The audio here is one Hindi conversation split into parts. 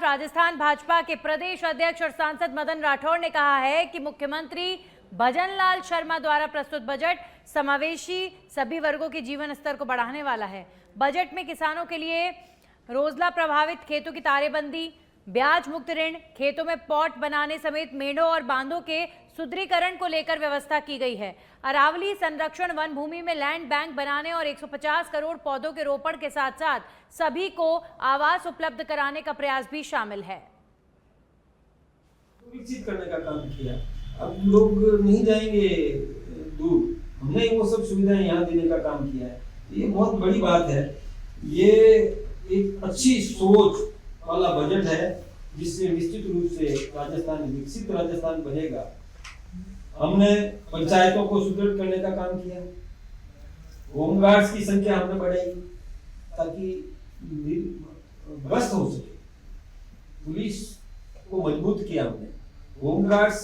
राजस्थान भाजपा के प्रदेश अध्यक्ष और सांसद मदन राठौड़ ने कहा है कि मुख्यमंत्री भजनलाल शर्मा द्वारा प्रस्तुत बजट समावेशी सभी वर्गों के जीवन स्तर को बढ़ाने वाला है। बजट में किसानों के लिए रोजला प्रभावित खेतों की तारेबंदी, ब्याज मुक्त ऋण, खेतों में पॉट बनाने समेत मेढ़ों और बांधों के सुदृढ़ीकरण को लेकर व्यवस्था की गई है। अरावली संरक्षण वन भूमि में लैंड बैंक बनाने और 150 करोड़ पौधों के रोपण के साथ साथ सभी को आवास उपलब्ध कराने का प्रयास भी शामिल है। विकसित करने का काम किया। अब लोग नहीं जाएंगे दूर, हमने वो सब सुविधाएं यहाँ देने का काम किया है। ये बहुत बड़ी बात है। ये एक अच्छी सोच वाला बजट है जिससे निश्चित रूप से राजस्थान विकसित राजस्थान बनेगा। हमने पंचायतों को सुदृढ़ करने का काम किया, होमगार्ड्स की संख्या हमने बढ़ाई ताकि गश्त हो सके, पुलिस को मजबूत किया हमने। होमगार्ड्स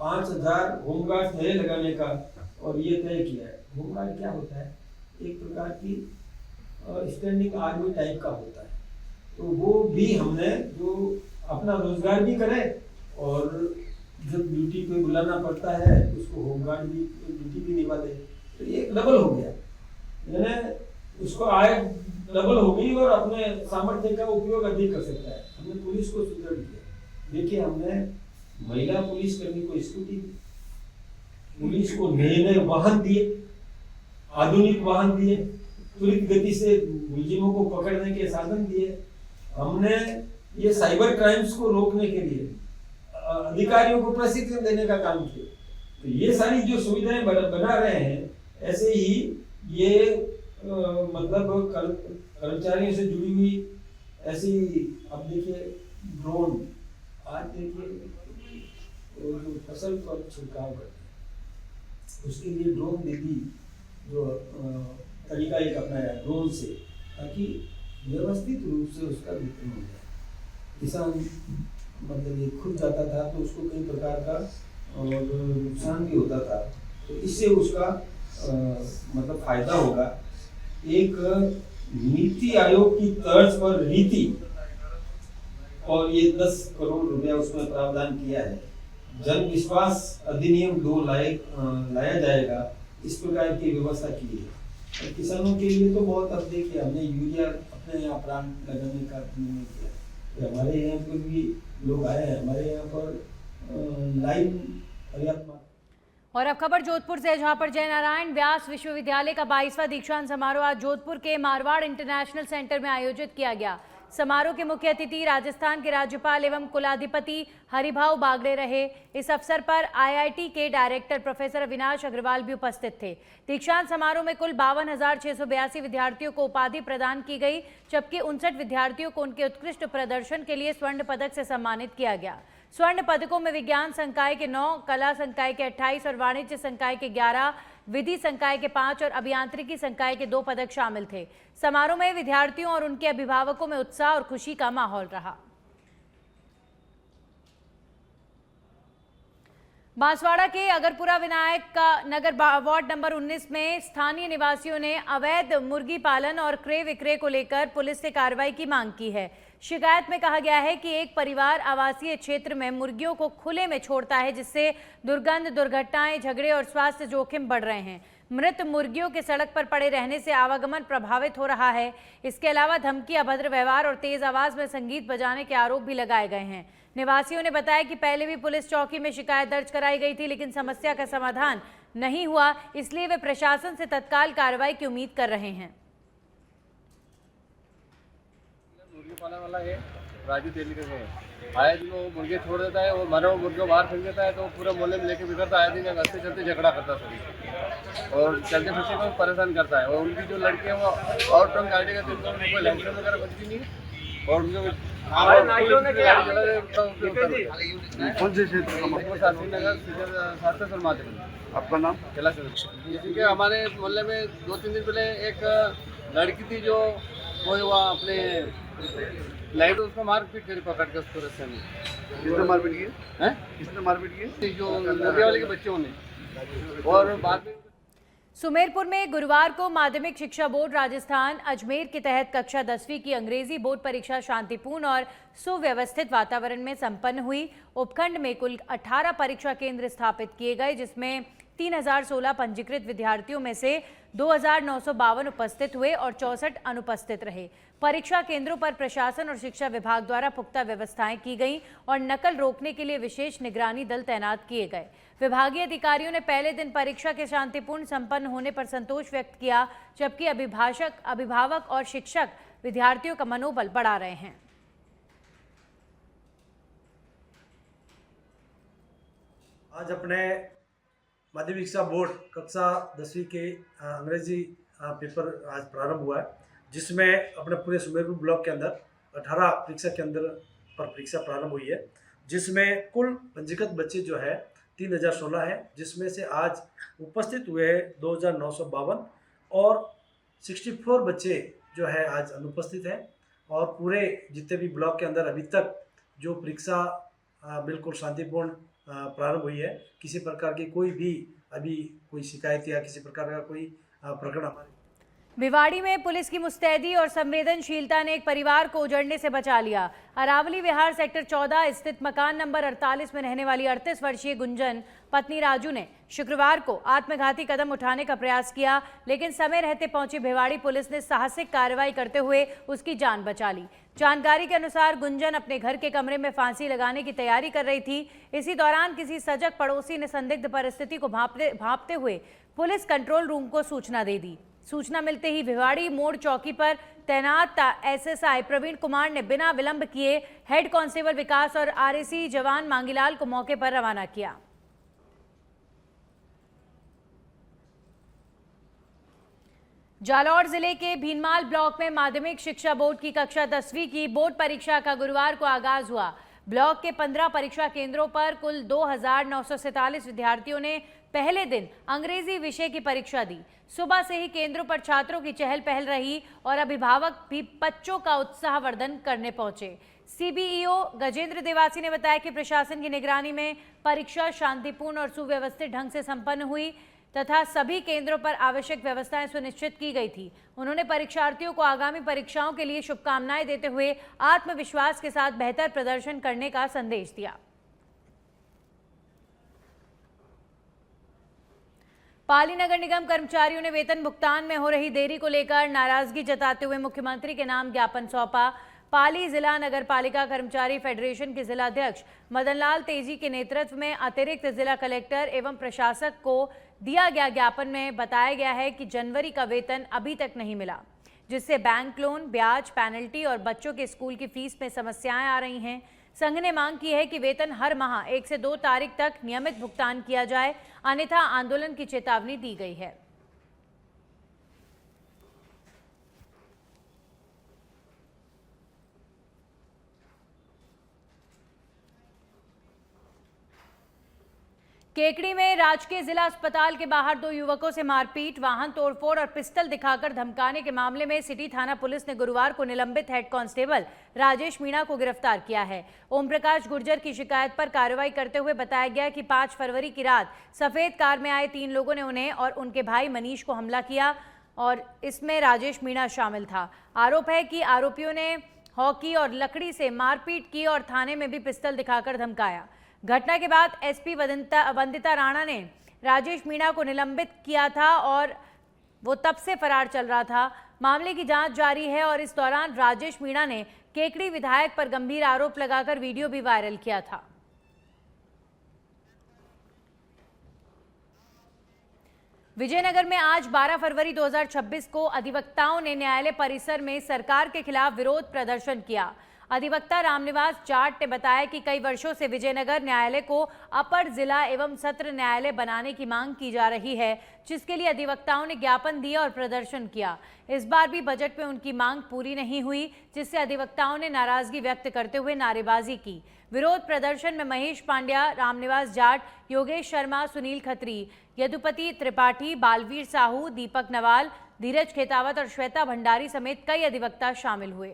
5000 होमगार्ड्स नए लगाने का और ये तय किया है। होमगार्ड क्या होता है? एक प्रकार की स्टैंडिंग आर्मी टाइप का होता है, तो वो भी हमने जो अपना रोजगार भी करे और जब ड्यूटी पे बुलाना पड़ता है उसको होमगार्ड भी ड्यूटी भी निभा दे, तो ये डबल हो गया, यानी उसको आय डबल हो गई और अपने सामर्थ्य का उपयोग अधिक कर सकता है। हमने पुलिस को सुदृढ़ किया। देखिए, हमने महिला पुलिस कर्मी को स्कूटी दी, पुलिस को नए नए वाहन दिए, आधुनिक वाहन दिए, त्वरित गति से मुलजिमों को पकड़ने के साधन दिए। हमने ये साइबर क्राइम्स को रोकने के लिए अधिकारियों को प्रशिक्षण देने का काम किया। तो ये सारी जो सुविधाएं बना रहे हैं, ऐसे ही ये मतलब कर्मचारियों से जुड़ी हुई ऐसी, अब देखिए ड्रोन, आज देखिए जो फसल पर छिड़काव करते हैं उसके लिए ड्रोन दीदी जो तरीका एक अपनाया ड्रोन से, ताकि व्यवस्थित रूप से उसका वितरण हो जाए। किसान मतलब ये खुद जाता था तो उसको कई प्रकार का और नुकसान भी होता था, तो इससे उसका मतलब फायदा होगा। एक नीति आयोग की तर्ज पर नीति और ये 10 करोड़ रुपया उसमें प्रावधान किया है। जन विश्वास अधिनियम 2 लाया जाएगा, इस प्रकार की व्यवस्था की है। और किसानों के लिए तो बहुत, अब देखिए हमने यूरिया अपने यहाँ प्लांट लगाने का निर्णय किया। तो हमारे यहाँ पर भी लोग आए हैं, हमारे यहाँ पर लाइन पर्याप्त। और अब खबर जोधपुर से, जहां पर जयनारायण व्यास विश्वविद्यालय का 22वां दीक्षांत समारोह आज जोधपुर के मारवाड़ इंटरनेशनल सेंटर में आयोजित किया गया। समारोह के मुख्य अतिथि राजस्थान के राज्यपाल एवं कुलाधिपति हरिभाऊ बागड़े रहे। इस अवसर पर आईआईटी के डायरेक्टर प्रोफेसर अविनाश अग्रवाल भी उपस्थित थे। दीक्षांत समारोह में कुल 52,682 विद्यार्थियों को उपाधि प्रदान की गई, जबकि 59 विद्यार्थियों को उनके उत्कृष्ट प्रदर्शन के लिए स्वर्ण पदक से सम्मानित किया गया। स्वर्ण पदकों में विज्ञान संकाय के 9, कला संकाय के 28 और वाणिज्य संकाय के 11, विधि संकाय के 5 और अभियांत्रिकी संकाय के 2 पदक शामिल थे। समारोह में विद्यार्थियों और उनके अभिभावकों में उत्साह और खुशी का माहौल रहा। बांसवाड़ा के अगरपुरा विनायक का नगर वार्ड नंबर 19 में स्थानीय निवासियों ने अवैध मुर्गी पालन और क्रय विक्रय को लेकर पुलिस से कार्रवाई की मांग की है। शिकायत में कहा गया है कि एक परिवार आवासीय क्षेत्र में मुर्गियों को खुले में छोड़ता है, जिससे दुर्गंध, दुर्घटनाएं, झगड़े और स्वास्थ्य जोखिम बढ़ रहे हैं। मृत मुर्गियों के सड़क पर पड़े रहने से आवागमन प्रभावित हो रहा है। इसके अलावा धमकी, अभद्र व्यवहार और तेज आवाज में संगीत बजाने के आरोप भी लगाए गए हैं। निवासियों ने बताया कि पहले भी पुलिस चौकी में शिकायत दर्ज कराई गई थी, लेकिन समस्या का समाधान नहीं हुआ, इसलिए वे प्रशासन से तत्काल कार्रवाई की उम्मीद कर रहे हैं। मुर्गी पालने वाला है राजू तेली का है, आए दिन वो मुर्गे छोड़ देता है, वो मरे हुए मुर्गे बाहर फेंक देता है, तो पूरे मोहल्ले में लेके बिगड़ता है। दिन रास्ते चलते झगड़ा करता है सभी, और चलते फिरते को परेशान करता है। और उनकी जो लड़की है वो आउट टर्म गाड़ी का दिन कोई लाइसेंस वगैरह कुछ भी नहीं है। और उनके कौन से क्षेत्र का? शास्त्री माध्यम। आपका नाम? कैलाश। क्योंकि हमारे मोहल्ले में 2-3 दिन पहले एक लड़की थी जो वो अपने लाइट उसको मारपीट करी पकड़ के उसको रस्ते में। किसने मारपीट की है? किसने मारपीट की? जो नदिया वाले के बच्चों ने। और बाद में सुमेरपुर में गुरुवार को माध्यमिक शिक्षा बोर्ड राजस्थान अजमेर के तहत कक्षा 10वीं की अंग्रेजी बोर्ड परीक्षा शांतिपूर्ण और सुव्यवस्थित वातावरण में संपन्न हुई। उपखंड में कुल 18 परीक्षा केंद्र स्थापित किए गए, जिसमें 3016 पंजीकृत विद्यार्थियों में से 2952 उपस्थित हुए और 64 अनुपस्थित रहे। परीक्षा केंद्रों पर प्रशासन और शिक्षा विभाग द्वारा पुख्ता व्यवस्थाएं की गईं और नकल रोकने के लिए विशेष निगरानी दल तैनात किए गए। विभागीय अधिकारियों ने पहले दिन परीक्षा के शांतिपूर्ण संपन्न होने पर संतोष व्यक्त किया, जबकि अभिभावक और शिक्षक विद्यार्थियों का मनोबल बढ़ा रहे हैं। आज अपने माध्यमिक शिक्षा बोर्ड कक्षा 10वीं के अंग्रेजी पेपर आज प्रारंभ हुआ है, जिसमें अपने पूरे सुमेरपुर ब्लॉक के अंदर 18 परीक्षा केंद्र पर परीक्षा प्रारंभ हुई है, जिसमें कुल पंजीकृत बच्चे जो है 3016 है, जिसमें से आज उपस्थित हुए 2952 और 64 बच्चे जो है आज अनुपस्थित हैं। और पूरे जितने भी ब्लॉक के अंदर अभी तक जो परीक्षा बिल्कुल शांतिपूर्ण प्रारंभ हुई है, किसी प्रकार की कोई भी अभी कोई शिकायत या किसी प्रकार का कोई प्रकरण हमारे भिवाड़ी में पुलिस की मुस्तैदी और संवेदनशीलता ने एक परिवार को उजड़ने से बचा लिया। अरावली विहार सेक्टर 14 स्थित मकान नंबर 48 में रहने वाली 38 वर्षीय गुंजन पत्नी राजू ने शुक्रवार को आत्मघाती कदम उठाने का प्रयास किया, लेकिन समय रहते पहुंची भिवाड़ी पुलिस ने साहसिक कार्रवाई करते हुए उसकी जान बचा ली। जानकारी के अनुसार गुंजन अपने घर के कमरे में फांसी लगाने की तैयारी कर रही थी। इसी दौरान किसी सजग पड़ोसी ने संदिग्ध परिस्थिति को भांपते हुए पुलिस कंट्रोल रूम को सूचना दे दी। सूचना मिलते ही भिवाड़ी मोड़ चौकी पर तैनात एसएसआई प्रवीण कुमार ने बिना विलंब किए हेड कांस्टेबल विकास और आरएसी जवान मांगीलाल को मौके पर रवाना किया। जालौर जिले के भीनमाल ब्लॉक में माध्यमिक शिक्षा बोर्ड की कक्षा 10वीं की बोर्ड परीक्षा का गुरुवार को आगाज हुआ। ब्लॉक के 15 परीक्षा केंद्रों पर कुल 2947 विद्यार्थियों ने पहले दिन अंग्रेजी विषय की परीक्षा दी। सुबह से ही केंद्रों पर छात्रों की चहल पहल रही और अभिभावक भी बच्चों का उत्साहवर्धन करने पहुंचे। सीबीईओ गजेंद्र देवासी ने बताया कि प्रशासन की निगरानी में परीक्षा शांतिपूर्ण और सुव्यवस्थित ढंग से संपन्न हुई तथा सभी केंद्रों पर आवश्यक व्यवस्थाएं सुनिश्चित की गई थी। उन्होंने परीक्षार्थियों को आगामी परीक्षाओं के लिए शुभकामनाएं देते हुए आत्मविश्वास के साथ बेहतर प्रदर्शन करने का संदेश दिया। पाली नगर निगम कर्मचारियों ने वेतन भुगतान में हो रही देरी को लेकर नाराजगी जताते हुए मुख्यमंत्री के नाम ज्ञापन सौंपा। पाली जिला नगर पालिका कर्मचारी फेडरेशन के जिलाध्यक्ष मदनलाल तेजी के नेतृत्व में अतिरिक्त जिला कलेक्टर एवं प्रशासक को दिया गया ज्ञापन में बताया गया है कि जनवरी का वेतन अभी तक नहीं मिला, जिससे बैंक लोन, ब्याज, पेनल्टी और बच्चों के स्कूल की फीस में समस्याएं आ रही हैं। संघ ने मांग की है कि वेतन हर माह 1 से 2 तारीख तक नियमित भुगतान किया जाए, अन्यथा आंदोलन की चेतावनी दी गई है। केकड़ी में राजकीय जिला अस्पताल के बाहर 2 युवकों से मारपीट, वाहन तोड़फोड़ और पिस्टल दिखाकर धमकाने के मामले में सिटी थाना पुलिस ने गुरुवार को निलंबित हेड कांस्टेबल राजेश मीणा को गिरफ्तार किया है। ओम प्रकाश गुर्जर की शिकायत पर कार्रवाई करते हुए बताया गया कि 5 फरवरी की रात सफेद कार में आए 3 लोगों ने उन्हें और उनके भाई मनीष को हमला किया और इसमें राजेश मीणा शामिल था। आरोप है कि आरोपियों ने हॉकी और लकड़ी से मारपीट की और थाने में भी पिस्टल दिखाकर धमकाया। घटना के बाद एसपी वंदिता राणा ने राजेश मीणा को निलंबित किया था और वो तब से फरार चल रहा था। मामले की जांच जारी है और इस दौरान राजेश मीणा ने केकड़ी विधायक पर गंभीर आरोप लगाकर वीडियो भी वायरल किया था। विजयनगर में आज 12 फरवरी 2026 को अधिवक्ताओं ने न्यायालय परिसर में सरकार के खिलाफ विरोध प्रदर्शन किया। अधिवक्ता रामनिवास जाट ने बताया कि कई वर्षों से विजयनगर न्यायालय को अपर जिला एवं सत्र न्यायालय बनाने की मांग की जा रही है, जिसके लिए अधिवक्ताओं ने ज्ञापन दिया और प्रदर्शन किया। इस बार भी बजट में उनकी मांग पूरी नहीं हुई, जिससे अधिवक्ताओं ने नाराजगी व्यक्त करते हुए नारेबाजी की। विरोध प्रदर्शन में महेश पांड्या, रामनिवास जाट, योगेश शर्मा, सुनील खत्री, यदुपति त्रिपाठी, बालवीर साहू, दीपक नवाल, धीरज खेतावत और श्वेता भंडारी समेत कई अधिवक्ता शामिल हुए।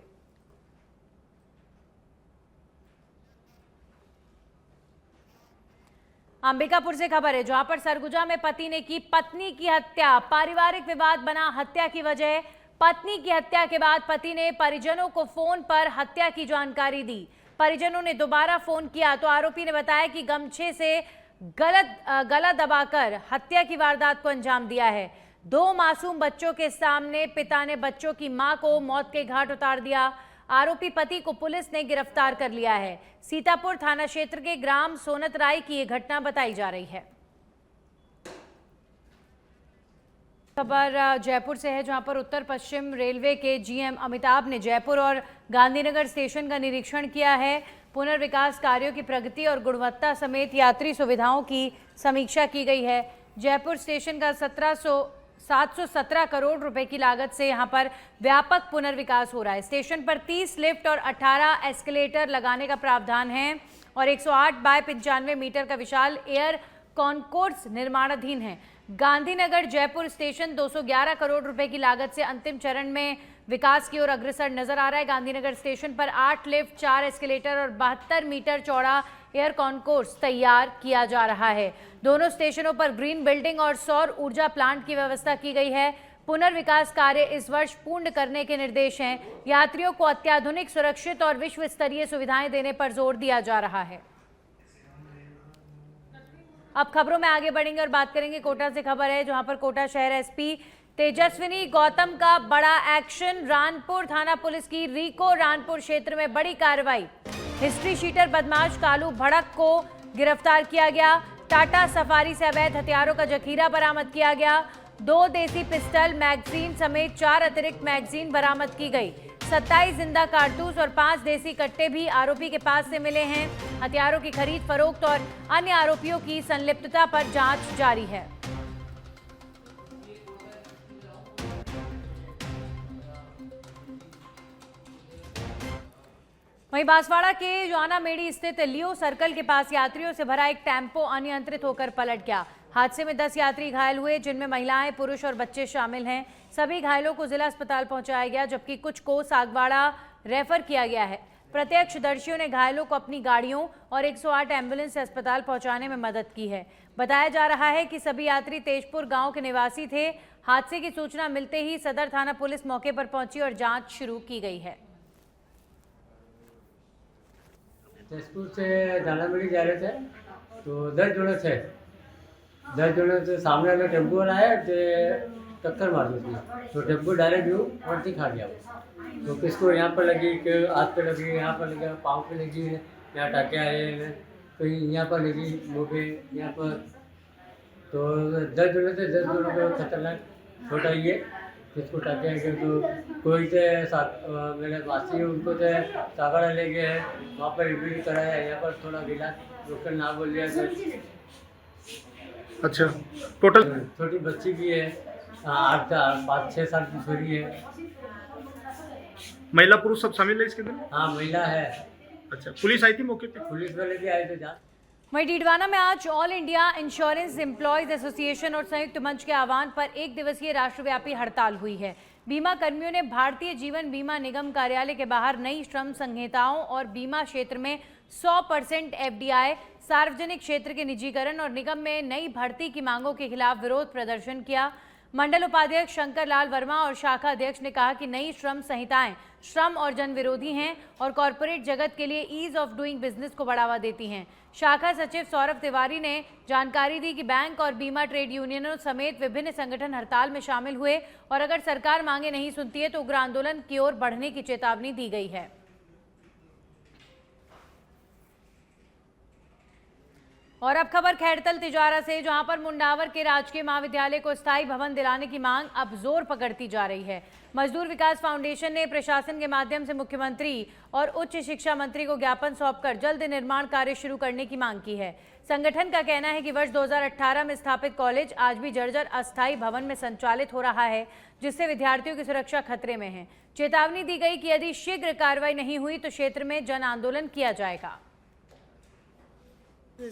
अंबिकापुर से खबर है, जहां पर सरगुजा में पति ने की पत्नी की हत्या। पारिवारिक विवाद बना हत्या की वजह। पत्नी की हत्या के बाद पति ने परिजनों को फोन पर हत्या की जानकारी दी। परिजनों ने दोबारा फोन किया तो आरोपी ने बताया कि गमछे से गला दबाकर हत्या की वारदात को अंजाम दिया है। 2 मासूम बच्चों के सामने पिता ने बच्चों की मां को मौत के घाट उतार दिया। आरोपी पति को पुलिस ने गिरफ्तार कर लिया है। सीतापुर थाना क्षेत्र के ग्राम सोनतराई की यह घटना बताई जा रही है। खबर जयपुर से है, जहां पर उत्तर पश्चिम रेलवे के जीएम अमिताभ ने जयपुर और गांधीनगर स्टेशन का निरीक्षण किया है। पुनर्विकास कार्यों की प्रगति और गुणवत्ता समेत यात्री सुविधाओं की समीक्षा की गई है। जयपुर स्टेशन का 717 करोड़ रुपए की लागत से यहां पर व्यापक पुनर्विकास हो रहा है। स्टेशन पर 30 लिफ्ट और 18 एस्केलेटर लगाने का प्रावधान है और 108 बाय 95 मीटर का विशाल एयर कॉन्कोर्स निर्माणाधीन है। गांधीनगर जयपुर स्टेशन 211 करोड़ रुपए की लागत से अंतिम चरण में विकास की ओर अग्रसर नजर आ रहा है। गांधीनगर स्टेशन पर 8 लिफ्ट, 4 एस्केलेटर और 72 मीटर चौड़ा एयर कॉन्कोर्स तैयार किया जा रहा है। दोनों स्टेशनों पर ग्रीन बिल्डिंग और सौर ऊर्जा प्लांट की व्यवस्था की गई है। पुनर्विकास कार्य इस वर्ष पूर्ण करने के निर्देश हैं। यात्रियों को अत्याधुनिक, सुरक्षित और विश्व स्तरीय सुविधाएं देने पर जोर दिया जा रहा है। अब खबरों में आगे बढ़ेंगे और बात करेंगे कोटा से। खबर है, जहां पर कोटा शहर एसपी तेजस्विनी गौतम का बड़ा एक्शन। रानपुर थाना पुलिस की रीको रानपुर क्षेत्र में बड़ी कार्रवाई। हिस्ट्री शीटर बदमाश कालू भड़क को गिरफ्तार किया गया। टाटा सफारी से अवैध हथियारों का जखीरा बरामद किया गया। 2 देसी पिस्टल, मैगजीन समेत 4 अतिरिक्त मैगजीन बरामद की गई। 27 जिंदा कारतूस और 5 देसी कट्टे भी आरोपी के पास से मिले हैं। हथियारों की खरीद फरोख्त और अन्य आरोपियों की संलिप्तता पर जांच जारी है। वहीं बांसवाड़ा के जोआना मेड़ी स्थित लियो सर्कल के पास यात्रियों से भरा एक टेम्पो अनियंत्रित होकर पलट गया। हादसे में 10 यात्री घायल हुए, जिनमें महिलाएं, पुरुष और बच्चे शामिल हैं। सभी घायलों को जिला अस्पताल पहुंचाया गया, जबकि कुछ को सागवाड़ा रेफर किया गया है। प्रत्यक्षदर्शियों ने घायलों को अपनी गाड़ियों और 108 एम्बुलेंस से अस्पताल पहुंचाने में मदद की है। बताया जा रहा है कि सभी यात्री तेजपुर गांव के निवासी थे। हादसे की सूचना मिलते ही सदर थाना पुलिस मौके पर पहुंची और जांच शुरू की गई है। तेजपुर से झालामेड़ी जा रहे थे तो 10 जने थे। 10 जने से सामने वाला टेम्पो वाला है तो टक्कर मार दी थी, तो टेम्पो डायरेक्ट जो पलटी खा गया। तो किसको यहाँ पर लगी, कि हाथ पे लगी, यहाँ पर लगी, पाँव पे लगी, यहाँ टाके आए हैं, कहीं यहाँ पर लगी, मुँह पे, यहाँ पर। तो 10 जने थे, 10 जनों को खतरनाक छोटा ही है, जिसको टाके आए तो कोई थे मेरे वासी है, उनको तो सागड़ा ले गए हैं, वहाँ पर एडमिट कराया। यहाँ पर थोड़ा गिला, डॉक्टर ना बोल लिया। अच्छा, टोटल छोटी बच्ची भी है, 5-6 साल की छोरी है। महिला पुरुष सब शामिल है इसके अंदर? हाँ, महिला है। अच्छा, पुलिस आई थी मौके पे? पुलिस वाले भी आए थे जांच। वहीं डीडवाना में आज all India insurance employees association और संयुक्त मंच के आह्वान पर 1 दिवसीय राष्ट्रव्यापी हड़ताल हुई है। बीमा कर्मियों ने भारतीय जीवन बीमा निगम कार्यालय के बाहर नई श्रम संहिताओं और बीमा क्षेत्र में 100% एफडीआई, सार्वजनिक क्षेत्र के निजीकरण और निगम में नई भर्ती की मांगों के खिलाफ विरोध प्रदर्शन किया। मंडल उपाध्यक्ष शंकर लाल वर्मा और शाखा अध्यक्ष ने कहा कि नई श्रम संहिताएं श्रम और जन विरोधी हैं और कॉरपोरेट जगत के लिए ईज ऑफ डूइंग बिजनेस को बढ़ावा देती हैं। शाखा सचिव सौरभ तिवारी ने जानकारी दी कि बैंक और बीमा ट्रेड यूनियनों समेत विभिन्न संगठन हड़ताल में शामिल हुए और अगर सरकार मांगे नहीं सुनती है तो उग्र आंदोलन की ओर बढ़ने की चेतावनी दी गई है। और अब खबर खैरतल तिजारा से, जहां पर मुंडावर के राजकीय महाविद्यालय को स्थायी भवन दिलाने की मांग अब जोर पकड़ती जा रही है। मजदूर विकास फाउंडेशन ने प्रशासन के माध्यम से मुख्यमंत्री और उच्च शिक्षा मंत्री को ज्ञापन सौंपकर जल्द निर्माण कार्य शुरू करने की मांग की है। संगठन का कहना है कि वर्ष 2018 में स्थापित कॉलेज आज भी जर्जर अस्थायी भवन में संचालित हो रहा है, जिससे विद्यार्थियों की सुरक्षा खतरे में है। चेतावनी दी गई कि यदि शीघ्र कार्रवाई नहीं हुई तो क्षेत्र में जन आंदोलन किया जाएगा।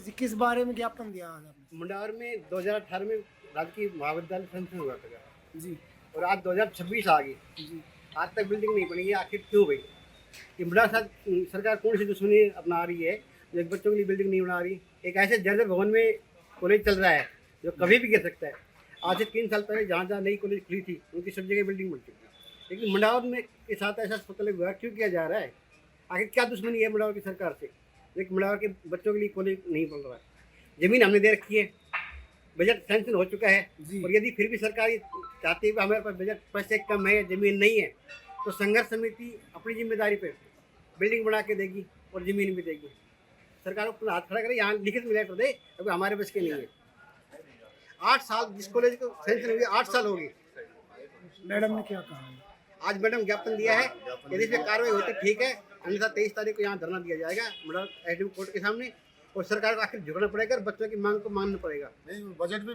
किस बारे में ज्ञापन दिया आपने? मुंडावर में 2018 में राजकीय महाविद्यालय संस्थान हुआ था जी, और आज 2026 आ गई जी, आज तक बिल्डिंग नहीं बनी है। आखिर क्यों भाई? ये बड़ा सरकार कौन सी दुश्मनी अपना रही है? जो बच्चों के लिए बिल्डिंग नहीं बना रही। एक ऐसे जर्जर भवन में कॉलेज चल रहा है जो कभी भी गिर सकता है। आज से 3 साल पहले जहाँ जहाँ नई कॉलेज खुली थी उनकी सब जगह बिल्डिंग बन चुकी है, लेकिन मंडावर में के साथ ऐसा अस्पताल विभाग क्यों किया जा रहा है? आखिर क्या दुश्मनी है मंडावर की सरकार से? लेकिन मंडावर के बच्चों के लिए कॉलेज नहीं बन रहा है। ज़मीन हमने दे रखी है, बजट सैंक्शन हो चुका है, और यदि फिर भी सरकार चाहती है कि हमारे पास बजट पैसे कम है, ज़मीन नहीं है, तो संघर्ष समिति अपनी जिम्मेदारी पे बिल्डिंग बना के देगी और ज़मीन भी देगी। सरकार को अपना हाथ खड़ा करे, यहाँ लिखित में लेटर दे, अभी हमारे बस के नहीं है। 8 साल जिस कॉलेज को सैंक्शन हुई 8 साल हो गए। मैडम ने क्या कहा? आज मैडम ज्ञापन दिया है, यदि इस पर कार्रवाई होती ठीक है, अन्यथा 23 तारीख को यहाँ धरना दिया जाएगा मंडल एसडीएम कोर्ट के सामने, और सरकार को आखिर झुकना पड़ेगा और बच्चों की मांग को मानना पड़ेगा। नहीं, बजट भी